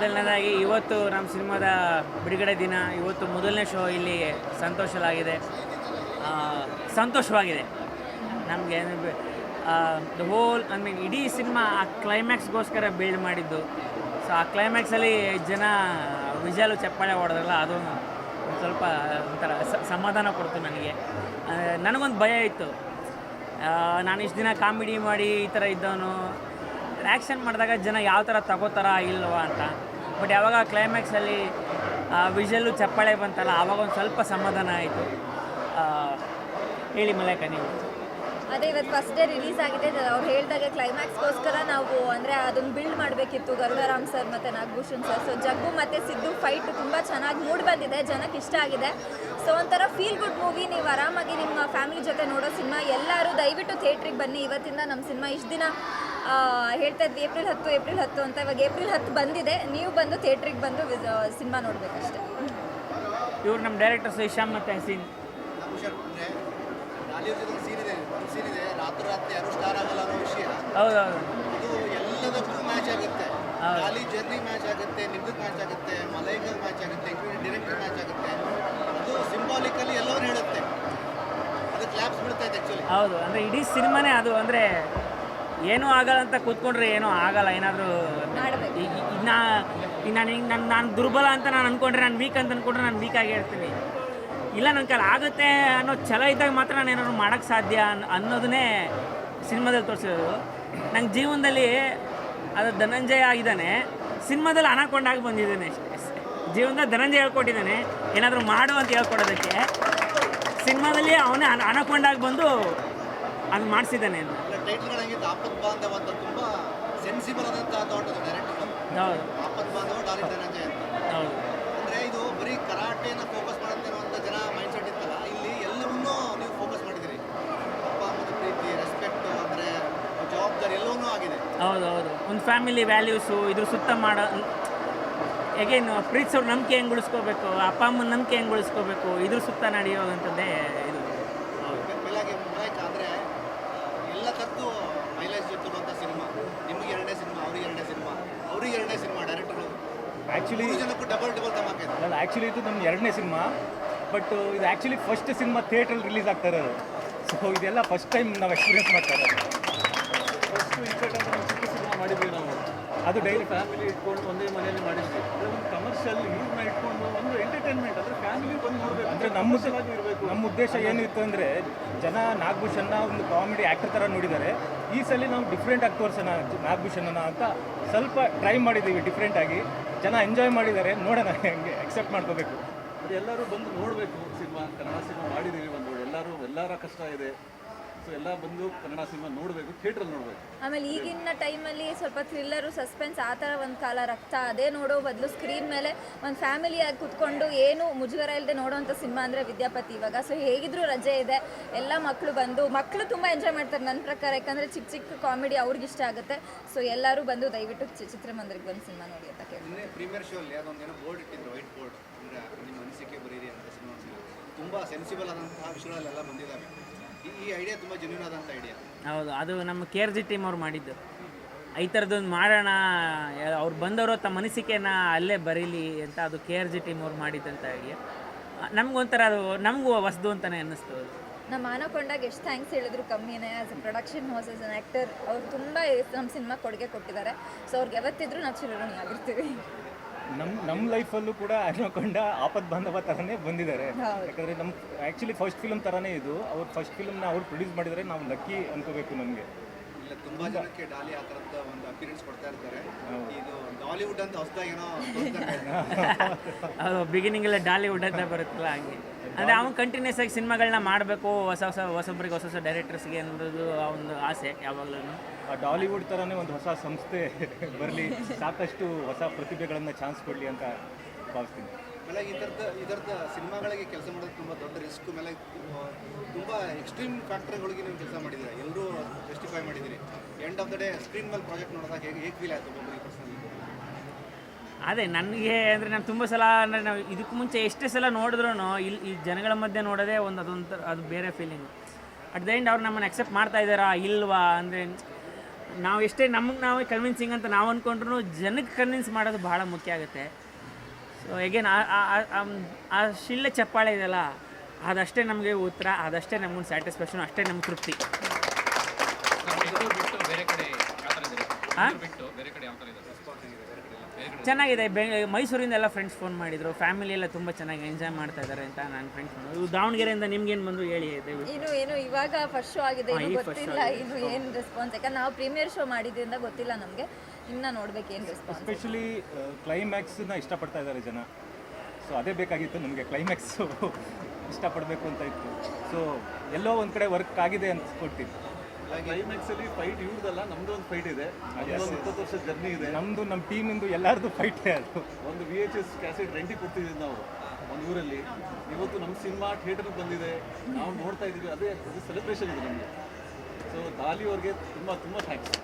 ಮೊದಲನೇದಾಗಿ ಇವತ್ತು ನಮ್ಮ ಸಿನಿಮಾದ ಬಿಡುಗಡೆ ದಿನ. ಇವತ್ತು ಮೊದಲನೇ ಶೋ ಇಲ್ಲಿ ಸಂತೋಷವಾಗಿದೆ ನಮಗೆ. ದ ಹೋಲ್ ಇಡೀ ಸಿನಿಮಾ ಆ ಕ್ಲೈಮ್ಯಾಕ್ಸ್ಗೋಸ್ಕರ ಬಿಲ್ಡ್ ಮಾಡಿದ್ದು. ಸೊ ಆ ಕ್ಲೈಮ್ಯಾಕ್ಸಲ್ಲಿ ಜನ ವಿಜಯಲು ಚಪ್ಪಾಳೆ ಹೊಡೆದ್ರಲ್ಲ, ಅದು ಒಂದು ಸ್ವಲ್ಪ ಒಂಥರ ಸಮಾಧಾನ ಕೊಡ್ತು ನನಗೆ. ನನಗೊಂದು ಭಯ ಇತ್ತು, ನಾನು ಇಷ್ಟು ದಿನ ಕಾಮಿಡಿ ಮಾಡಿ ಈ ಥರ ಇದ್ದವನು, ಆ್ಯಕ್ಷನ್ ಮಾಡಿದಾಗ ಜನ ಯಾವ ಥರ ತಗೋತಾರ ಇಲ್ವಾ ಅಂತ. ಬಟ್ ಯಾವಾಗ ಕ್ಲೈಮ್ಯಾಕ್ಸಲ್ಲಿ ವಿಜುವಲ್ಲು ಚಪ್ಪಾಳೆ ಬಂತಲ್ಲ, ಆವಾಗ ಒಂದು ಸ್ವಲ್ಪ ಸಮಾಧಾನ ಆಯಿತು. ಹೇಳಿ ಮಲೈಕ ನೀವು. ಅದೇ ಇವತ್ತು ಫಸ್ಟ್ ಡೇ ರಿಲೀಸ್ ಆಗಿದೆ. ಅವ್ರು ಹೇಳಿದಾಗ ಕ್ಲೈಮ್ಯಾಕ್ಸ್ಗೋಸ್ಕರ ನಾವು ಅಂದರೆ ಅದನ್ನು ಬಿಲ್ಡ್ ಮಾಡಬೇಕಿತ್ತು, ಗರುಡರಾಮ್ ಸರ್ ಮತ್ತು ನಾಗಭೂಷಣ್ ಸರ್. ಸೊ ಜಗ್ಗು ಮತ್ತು ಸಿದ್ದು ಫೈಟ್ ತುಂಬ ಚೆನ್ನಾಗಿ ಮೂಡಿ ಬಂದಿದೆ, ಜನಕ್ಕೆ ಇಷ್ಟ ಆಗಿದೆ. ಸೊ ಒಂಥರ ಫೀಲ್ ಗುಡ್ ಮೂವಿ. ನೀವು ಆರಾಮಾಗಿ ನಿಮ್ಮ ಫ್ಯಾಮಿಲಿ ಜೊತೆ ನೋಡೋ ಸಿನಿಮಾ. ಎಲ್ಲರೂ ದಯವಿಟ್ಟು ಥಿಯೇಟ್ರಿಗೆ ಬನ್ನಿ. ಇವತ್ತಿಂದ ನಮ್ಮ ಸಿನಿಮಾ ಇಷ್ಟು ದಿನ ಹೇಳ್ತಾ ಇದ್ವಿ ಏಪ್ರಿಲ್ 10 ಅಂತ, ಇವಾಗ ಏಪ್ರಿಲ್ 10 ಬಂದಿದೆ. ನೀವು ಬಂದು ಥಿಯೇಟ್ರಿಗೆ ಬಂದು ಸಿನಿಮಾ ನೋಡಬೇಕಷ್ಟೆ. ಇವ್ರು ನಮ್ಮ ಡೈರೆಕ್ಟರ್ಸ್ ಹಿಶಾಮ್ ಮತ್ತು ಹಸೀನ್. ರಾತ್ರಿ ಯಾರು ಸ್ಟಾರ್ ಆಗಲ್ಲ ಅನ್ನೋ ವಿಷಯ. ಹೌದೌದು, ಇದು ಎಲ್ಲದಕ್ಕೂ ಮ್ಯಾಚ್ ಆಗುತ್ತೆ. ಖಾಲಿ ಜರ್ನಿ ಮ್ಯಾಚ್ ಆಗುತ್ತೆ, ನಿಮ್ದಕ್ಕೆ ಮ್ಯಾಚ್ ಆಗುತ್ತೆ, ಮಲೈಕಲ್ ಮ್ಯಾಚ್ ಆಗುತ್ತೆ, ಡೈರೆಕ್ಟರ್ ಮ್ಯಾಚ್ ಆಗುತ್ತೆ. ಅದು ಸಿಂಬಾಲಿಕಲಿ ಎಲ್ಲರೂ ಹೇಳುತ್ತೆ. ಅದು ಕ್ಲಾಪ್ಸ್ ಬಿಡ್ತಾ ಇದೆ ಆ್ಯಕ್ಚುಲಿ. ಹೌದು, ಅಂದರೆ ಇಡೀ ಸಿನಿಮಾನೇ ಅದು. ಅಂದರೆ ಏನೂ ಆಗಲ್ಲ ಅಂತ ಕೂತ್ಕೊಂಡ್ರೆ ಏನೂ ಆಗಲ್ಲ. ಏನಾದರೂ ನಾನು ದುರ್ಬಲ ಅಂತ ನಾನು ಅಂದ್ಕೊಂಡ್ರೆ, ನಾನು ವೀಕ್ ಅಂತ ಅಂದ್ಕೊಂಡ್ರೆ ನಾನು ವೀಕ್ ಆಗಿ ಹೇಳ್ತೀನಿ. ಇಲ್ಲ ನನ್ನ ಕೈಲಿ ಆಗುತ್ತೆ ಅನ್ನೋ ಛಲ ಇದ್ದಾಗ ಮಾತ್ರ ನಾನು ಏನಾದ್ರು ಮಾಡೋಕ್ಕೆ ಸಾಧ್ಯ ಅನ್ನೋದನ್ನೇ ಸಿನಿಮಾದಲ್ಲಿ ತೋರಿಸಿರೋದು. ನಂಗೆ ಜೀವನದಲ್ಲಿ ಅದು ಧನಂಜಯ ಆಗಿದ್ದಾನೆ, ಸಿನಿಮಾದಲ್ಲಿ ಅನಾಕೊಂಡಾಗಿ ಬಂದಿದ್ದಾನೆ. ಜೀವನದಲ್ಲಿ ಧನಂಜಯ ಹೇಳ್ಕೊಟ್ಟಿದ್ದಾನೆ ಏನಾದರೂ ಮಾಡು ಅಂತ ಹೇಳ್ಕೊಡೋದಕ್ಕೆ. ಸಿನಿಮಾದಲ್ಲಿ ಅವನೇ ಅನಾಕೊಂಡಾಗಿ ಬಂದು ಅದು ಮಾಡಿಸಿದ್ದಾನೆ ಅಂತ. ಟೈಟಲ್ಗಳಾಗಿದ್ದು ಆಪತ್ ಬಾಂಧವ ಅಂತ ತುಂಬ ಸೆನ್ಸಿಬಲ್ ಆದಂಥ ಥಾಟ್ ಅದು ಡೈರೆಕ್ಟರ್. ಹೌದು, ಆಪತ್ ಬಾಂಧವ ಡಾಲಿ ಧನಂಜಯ ಅಂತ. ಹೌದು. ಅಂದರೆ ಇದು ಬರೀ ಕರಾಟೆನ ಫೋಕಸ್ ಮಾಡುತ್ತೆ ಅನ್ನುವಂಥ ಜನ ಮೈಂಡ್ಸೆಟ್ ಇತ್ತಲ್ಲ, ಇಲ್ಲಿ ಎಲ್ಲವನ್ನೂ ನೀವು ಫೋಕಸ್ ಮಾಡಿದ್ದೀರಿ. ಅಪ್ಪ ಅಮ್ಮನ ಪ್ರೀತಿ, ರೆಸ್ಪೆಕ್ಟು, ಅಂದರೆ ಜವಾಬ್ದಾರಿ ಎಲ್ಲವನ್ನೂ ಆಗಿದೆ. ಹೌದು ಹೌದು, ಒಂದು ಫ್ಯಾಮಿಲಿ ವ್ಯಾಲ್ಯೂಸು ಇದ್ರ ಸುತ್ತ ಮಾಡೋ ಹೇಗೇನು ಪ್ರೀತಿಸೋರು ನಂಬಿಕೆ ಹೆಂಗೆ ಉಳಿಸ್ಕೋಬೇಕು, ಅಪ್ಪ ಅಮ್ಮನ ನಂಬಿಕೆ ಹೆಂಗೆ ಉಳಿಸ್ಕೋಬೇಕು, ಇದ್ರ ಸುತ್ತ ನಡೆಯೋದಂಥದ್ದೇ ಇದು. ಮಲೈಕ ಅಂದರೆ ಎಲ್ಲ ತದ್ದು ಮೈಲೇಜ್ ಜೊತೆರುವಂಥ ಸಿನಿಮಾ. ನಿಮಗೆ ಎರಡನೇ ಸಿನಿಮಾ, ಅವ್ರಿಗೆ ಎರಡನೇ ಸಿನಿಮಾ, ಅವ್ರಿಗೆ ಎರಡನೇ ಸಿನಿಮಾ. ಡೈರೆಕ್ಟರು ಆ್ಯಕ್ಚುಲಿ ಜನಕ್ಕೂ ಡಬಲ್ ಧಮಾಕೆ. ಅಲ್ಲ, ಆ್ಯಕ್ಚುಲಿ ಇದು ನಮ್ಮ ಎರಡನೇ ಸಿನಿಮಾ. ಬಟ್ ಇದು ಆ್ಯಕ್ಚುಲಿ ಫಸ್ಟ್ ಸಿನಿಮಾ ಥಿಯೇಟ್ರಲ್ಲಿ ರಿಲೀಸ್ ಆಗ್ತಾ ಇರೋದು. ಸೊ ಇದೆಲ್ಲ ಫಸ್ಟ್ ಟೈಮ್ ನಾವು ಎಕ್ಸ್ಪೀರಿಯನ್ಸ್ ಮಾಡ್ತಾ ಇರೋದು. ಫಸ್ಟು ಈ ಕಡೆ ಚಿಕ್ಕ ಸಿನಿಮಾ ಮಾಡಿದ್ವಿ ನಾವು. ಅದು ಡೈಲಿ ಫ್ಯಾಮಿಲಿ ಇಟ್ಕೊಂಡು ಒಂದೇ ಮನೆಯಲ್ಲಿ ಮಾಡಿದ್ವಿ. ಒಂದು ಕಮರ್ಷಿಯಲ್ ಯೂಸ್ನ ಇಟ್ಕೊಂಡು ಒಂದು ಎಂಟರ್ಟೈನ್ಮೆಂಟ್, ಅಂದರೆ ಫ್ಯಾಮಿಲಿ ಬಂದು ನೋಡಬೇಕು. ಅಂದರೆ ನಮ್ಮ ಉದ್ದೇಶ ಏನಿತ್ತು ಅಂದರೆ, ಜನ ನಾಗಭೂಷಣ್ನ ಒಂದು ಕಾಮಿಡಿ ಆ್ಯಕ್ಟರ್ ಥರ ನೋಡಿದ್ದಾರೆ. ಈ ಸಲ ನಾವು ಡಿಫ್ರೆಂಟ್ ಆಗಿ ತೋರಿಸೋಣ ನಾಗಭೂಷಣನ ಅಂತ ಸ್ವಲ್ಪ ಟ್ರೈ ಮಾಡಿದ್ದೀವಿ ಡಿಫ್ರೆಂಟಾಗಿ. ಜನ ಎಂಜಾಯ್ ಮಾಡಿದ್ದಾರೆ, ನೋಡೋಣ ಹೆಂಗೆ ಅಕ್ಸೆಪ್ಟ್ ಮಾಡ್ಕೋಬೇಕು. ಅದು ಎಲ್ಲರೂ ಬಂದು ನೋಡಬೇಕು. ಸಿನಿಮಾ ಕನ್ನಡ ಸಿನಿಮಾ ಮಾಡಿದ್ದೀವಿ, ಎಲ್ಲರ ಕಷ್ಟ ಇದೆ. ಸೊ ಎಲ್ಲ ಬಂದು ಕನ್ನಡ ಸಿನಿಮಾ ನೋಡಬೇಕು, ಥಿಯೇಟ್ರಲ್ಲಿ ನೋಡಬೇಕು. ಆಮೇಲೆ ಈಗಿನ ಟೈಮಲ್ಲಿ ಸ್ವಲ್ಪ ಥ್ರಿಲ್ಲರು, ಸಸ್ಪೆನ್ಸ್ ಆ ಥರ ಒಂದು ಕಾಲ, ರಕ್ತ ಅದೇ ನೋಡೋ ಬದಲು ಸ್ಕ್ರೀನ್ ಮೇಲೆ ಒಂದು ಫ್ಯಾಮಿಲಿಯಾಗಿ ಕುತ್ಕೊಂಡು ಏನು ಮುಜುಗರ ಇಲ್ಲದೆ ನೋಡೋವಂಥ ಸಿನಿಮಾ ಅಂದರೆ ವಿದ್ಯಾಪತಿ ಇವಾಗ. ಸೊ ಹೇಗಿದ್ರೂ ರಜೆ ಇದೆ, ಎಲ್ಲ ಮಕ್ಕಳು ತುಂಬ ಎಂಜಾಯ್ ಮಾಡ್ತಾರೆ ನನ್ನ ಪ್ರಕಾರ. ಯಾಕಂದರೆ ಚಿಕ್ಕ ಚಿಕ್ಕ ಕಾಮಿಡಿ ಅವ್ರಿಗೆ ಇಷ್ಟ ಆಗುತ್ತೆ. ಸೊ ಎಲ್ಲರೂ ಬಂದು ದಯವಿಟ್ಟು ಚಿತ್ರಮಂದಿರಕ್ಕೆ ಬಂದು ಸಿನಿಮಾ ನೋಡಿ ಅಂತ ಕೇಳಿ. ಪ್ರೀಮಿಯರ್ ಶೋ ಅಲ್ಲಿ ಅದೊಂದೇನೋ ಬೋರ್ಡ್ ಇಟ್ಟಿದ್ರು, ವೈಟ್ ಬೋರ್ಡ್, ಅಂದರೆ ನಿಮ್ಮ ಅನಿಸಿಕೆ ಬರೀರಿ ಅಂತ. ಸಿನಿಮಾ ತುಂಬ ಸೆನ್ಸಿಬಲ್ ಆದಂತಹ ವಿಷಯಗಳೆಲ್ಲ ಬಂದಿದ್ದಾವೆ. ಈ ಐಡಿಯಾ ತುಂಬ ಜೆನ್ಯೂನ್ ಆದಂಥ ಐಡಿಯಾ. ಹೌದು, ಅದು ನಮ್ಮ KRG ಟೀಮ್ ಅವ್ರು ಮಾಡಿದ್ದು. ಈ ಥರದ್ದೊಂದು ಮಾಡೋಣ, ಅವ್ರು ಬಂದವರು ತಮ್ಮ ಅನಿಸಿಕೆನ ಅಲ್ಲೇ ಬರೀಲಿ ಅಂತ, ಅದು KRG ಟೀಮ್ ಅವ್ರು ಮಾಡಿದ್ದಂಥ ಐಡಿಯಾ. ನಮಗೊಂಥರ ಅದು ನಮಗೂ ಹೊಸದು ಅಂತಲೇ ಅನ್ನಿಸ್ತು. ನಮ್ಮ ಆನಕೊಂಡಾಗ ಎಷ್ಟು ಥ್ಯಾಂಕ್ಸ್ ಹೇಳಿದ್ರು ಕಮ್ಮಿನೇ. As a production house, as an actor ಅವ್ರು ತುಂಬ ನಮ್ಮ ಸಿನಿಮಾ ಕೊಡುಗೆ ಕೊಟ್ಟಿದ್ದಾರೆ. ಸೊ ಅವ್ರಿಗೆ ಯಾವತ್ತಿದ್ರೂ ನಾವು ಚಿರಋಣಿ ಆಗಿರ್ತೀವಿ. ನಮ್ಮ ಲೈಫಲ್ಲೂ ಕೂಡ ಅನ್ಕೊಂಡ ಆಪತ್ ಬಾಂಧವ ಥರನೇ ಬಂದಿದ್ದಾರೆ. ಯಾಕಂದರೆ ನಮ್ಮ ಆ್ಯಕ್ಚುಲಿ ಫಸ್ಟ್ ಫಿಲ್ಮ್ ಥರನೇ ಇದು. ಅವ್ರು ಫಸ್ಟ್ ಫಿಲ್ಮ್ನ ಅವ್ರು ಪ್ರೊಡ್ಯೂಸ್ ಮಾಡಿದರೆ ನಾವು ಲಕ್ಕಿ ಅನ್ಕೋಬೇಕು ನಮಗೆ. ಇಲ್ಲ, ತುಂಬ ಜನಕ್ಕೆ ಡಾಲಿ ಆ ಥರದ ಒಂದು ಅಪಿಯರೆನ್ಸ್ ಕೊಡ್ತಾ ಇರ್ತಾರೆ. ಇದು ಬಾಲಿವುಡ್ ಅಂತ ಹೊಸದಾಗಿ ಏನೋ ಅದು ಬಿಗಿನಿಂಗೆಲ್ಲ ಡಾಲಿವುಡ್ ಅಂತ ಬರುತ್ತಲ್ಲ, ಹಂಗೆ. ಅಂದರೆ ಅವ್ನು ಕಂಟಿನ್ಯೂಸ್ ಆಗಿ ಸಿನಿಮಾಗಳನ್ನ ಮಾಡಬೇಕು, ಹೊಸೊಬ್ಬರಿಗೆ ಹೊಸ ಡೈರೆಕ್ಟರ್ಸ್ಗೆ ಅನ್ನೋದು ಆ ಒಂದು ಆಸೆ ಯಾವಾಗಲೂ. ಆ ಡಾಲಿವುಡ್ ಥರನೇ ಒಂದು ಹೊಸ ಸಂಸ್ಥೆ ಬರಲಿ, ಸಾಕಷ್ಟು ಹೊಸ ಪ್ರತಿಭೆಗಳನ್ನು ಚಾನ್ಸ್ ಕೊಡಲಿ ಅಂತ ಭಾವಿಸ್ತೀನಿ. ಆಮೇಲೆ ಇದರದ ಸಿನಿಮಾಗಳಿಗೆ ಕೆಲಸ ಮಾಡೋದು ತುಂಬ ದೊಡ್ಡ ರಿಸ್ಕ್. ಮೇಲೆ ತುಂಬ ಎಕ್ಸ್ಟ್ರೀಮ್ ಫ್ಯಾಕ್ಟರ್ಗಳಿಗೆ ನೀವು ಕೆಲಸ ಮಾಡಿದ್ದೀರಾ, ಎಲ್ಲರೂ ಜಸ್ಟಿಫೈ ಮಾಡಿದ್ದೀರಿ. End of the day screen ಮೇಲೆ ಪ್ರಾಜೆಕ್ಟ್ ನೋಡಿದಾಗ ಹೇಗೆ ಫೀಲ್ ಆಯಿತು ಒಬ್ಬೊಬ್ಬರಿಗೆ ಪರ್ಸನಲಿ? ಅದೇ ನನಗೆ ಅಂದರೆ ನಾನು ತುಂಬ ಸಲ, ಅಂದರೆ ನಾವು ಇದಕ್ಕೂ ಮುಂಚೆ ಎಷ್ಟೇ ಸಲ ನೋಡಿದ್ರೂ ಇಲ್ಲಿ ಈ ಜನಗಳ ಮಧ್ಯೆ ನೋಡೋದೇ ಅದು ಬೇರೆ ಫೀಲಿಂಗು. ಅಟ್ ದ ಎಂಡ್ ಅವ್ರು ನಮ್ಮನ್ನು ಅಕ್ಸೆಪ್ಟ್ ಮಾಡ್ತಾ ಇದ್ದಾರಾ ಇಲ್ವಾ ಅಂದರೆ ನಾವು ಎಷ್ಟೇ ನಮಗೆ ನಾವೇ ಕನ್ವಿನ್ಸಿಂಗ್ ಅಂತ ನಾವು ಅಂದ್ಕೊಂಡ್ರು ಜನಕ್ಕೆ ಕನ್ವಿನ್ಸ್ ಮಾಡೋದು ಭಾಳ ಮುಖ್ಯ ಆಗುತ್ತೆ. ಸೊ ಎಗೇನ್ ಆ ಶಿಳ್ಳೆ ಚಪ್ಪಾಳೆ ಇದೆಯಲ್ಲ, ಅದಷ್ಟೇ ನಮಗೆ ಉತ್ತರ, ಅದಷ್ಟೇ ನಮಗೊಂದು ಸ್ಯಾಟಿಸ್ಫ್ಯಾಕ್ಷನ್, ಅಷ್ಟೇ ನಮ್ಗೆ ತೃಪ್ತಿ. ಚೆನ್ನಾಗಿದೆ. ಮೈಸೂರಿಂದ ಎಲ್ಲ ಫ್ರೆಂಡ್ಸ್ ಫೋನ್ ಮಾಡಿದರು, ಫ್ಯಾಮಿಲಿ ಎಲ್ಲ ತುಂಬ ಚೆನ್ನಾಗಿ ಎಂಜಾಯ್ ಮಾಡ್ತಾ ಇದ್ದಾರೆ ಅಂತ ನನ್ನ ಫ್ರೆಂಡ್ಸ್ ಬಂದರು. ದಾವಣಗೆರೆಯಿಂದ ನಿಮ್ಗೇನು ಬಂದರು ಹೇಳಿ ದಯವಿಟ್ಟು. ಏನು ಇವಾಗ ಫಸ್ಟ್ ಶೋ ಆಗಿದೆ, ಇನ್ನು ಗೊತ್ತಿಲ್ಲ ಇನ್ನು ಏನು ರೆಸ್ಪಾನ್ಸ್. ಯಾಕಂದ್ರೆ ನಾವು ಪ್ರೀಮಿಯರ್ ಶೋ ಮಾಡಿದ್ರಿಂದ ಗೊತ್ತಿಲ್ಲ ನಮಗೆ, ಇನ್ನು ನೋಡ್ಬೇಕು ಏನು ರೆಸ್ಪಾನ್ಸ್. ಎಸ್ಪೆಷಲಿ ಕ್ಲೈಮ್ಯಾಕ್ಸ್ನ ಇಷ್ಟಪಡ್ತಾ ಇದ್ದಾರೆ ಜನ. ಸೊ ಅದೇ ಬೇಕಾಗಿತ್ತು ನಮಗೆ, ಕ್ಲೈಮ್ಯಾಕ್ಸು ಇಷ್ಟಪಡಬೇಕು ಅಂತ ಇತ್ತು. ಸೊ ಎಲ್ಲೋ ಒಂದು ಕಡೆ ವರ್ಕ್ ಆಗಿದೆ ಅನ್ಸ್ಕೊಡ್ತೀವಿ. ಕ್ಲೈಮ್ಯಾಕ್ಸ್ ಅಲ್ಲಿ ಫೈಟ್ ಇವ್ರದಲ್ಲ, ನಮ್ದು ಒಂದು ಫೈಟ್ ಇದೆ, ಒಂದು 20 ವರ್ಷದ ಜರ್ನಿ ಇದೆ. ನಮ್ಮದು ನಮ್ಮ ಟೀಮಿಂದು ಎಲ್ಲರದು ಫೈಟೇ ಅದು. ಒಂದು VHS ಕ್ಯಾಸೆಟ್ ರೆಂಟಿಗೆ ಕೊಡ್ತಿದ್ದೀವಿ ನಾವು ಒಂದು ಊರಲ್ಲಿ. ಇವತ್ತು ನಮ್ಮ ಸಿನಿಮಾ ಥಿಯೇಟರ್ಗೆ ಬಂದಿದೆ, ನಾವು ನೋಡ್ತಾ ಇದ್ದೀವಿ. ಅದೇ ಸೆಲೆಬ್ರೇಷನ್ ಇದೆ ನಮಗೆ. ಸೊ ದಾಲಿ ಅವ್ರಿಗೆ ತುಂಬ ತುಂಬ ಥ್ಯಾಂಕ್ಸ್.